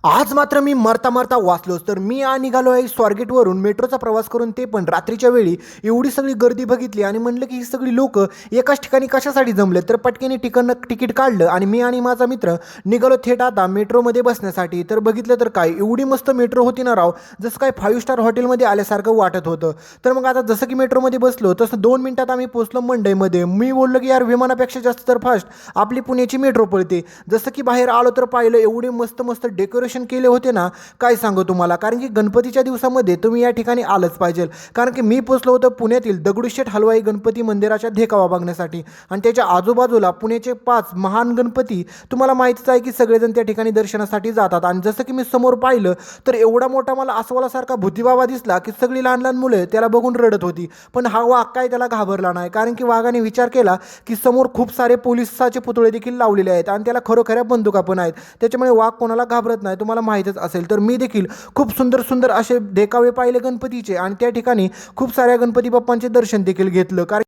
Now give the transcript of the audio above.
आज मात्र मी मरता मरता वाचलोच. तर मी निघालो आहे स्वारगेटवरून मेट्रोचा प्रवास करून, ते पण रात्रीच्या वेळी. एवढी सगळी गर्दी बघितली आणि म्हणलं की ही सगळी लोक एकाच ठिकाणी कशासाठी जमले. तर पटकेने तिकीट काढलं आणि मी आणि माझा मित्र निघालो थेट आता मेट्रोमध्ये बसण्यासाठी. तर बघितलं तर काय एवढी मस्त मेट्रो होती ना राव, जसं काय 5 स्टार हॉटेलमध्ये आल्यासारखं वाटत होतं. तर मग आता जसं की मेट्रोमध्ये बसलो तसं 2 मिनिटात आम्ही पोहोचलो मंडईमध्ये. मी बोललो की यार विमानापेक्षा जास्त तर फास्ट आपली पुण्याची मेट्रो पळते. जसं की बाहेर आलो तर पाहिलं एवढे मस्त मस्त डेकोरेशन केले होते ना, काय सांगू तुम्हाला. कारण की गणपतीच्या दिवसामध्ये तुम्ही या ठिकाणी आलंच पाहिजे. कारण की मी पोचलो होतो पुण्यातील दगडूशेठ हलवाई गणपती मंदिराच्या देखावा बघण्यासाठी, आणि त्याच्या आजूबाजूला पुण्याचे 5 महान गणपती. तुम्हाला माहितीच आहे की सगळेजण त्या ठिकाणी दर्शनासाठी जातात. आणि जसं की मी समोर पाहिलं तर एवढा मोठा मला अस्वलासारखा भुतीबाबा दिसला की सगळी लहान लहान मुलं त्याला बघून रडत होती. पण हा वाघ काय त्याला घाबरला नाही, कारण की वाघाने विचार केला की समोर खूप सारे पोलिसाचे पुतळे देखील लावलेले आहेत आणि त्याला खरोखऱ्या बंदुका पण आहेत. त्याच्यामुळे वाघ कोणाला घाबरत नाही, तुम्हाला माहीतच असेल. तर मी देखील खूप सुंदर सुंदर असे देखावे पाहिले गणपतीचे, आणि त्या ठिकाणी खूप साऱ्या गणपती बाप्पांचे दर्शन देखील घेतलं. कारण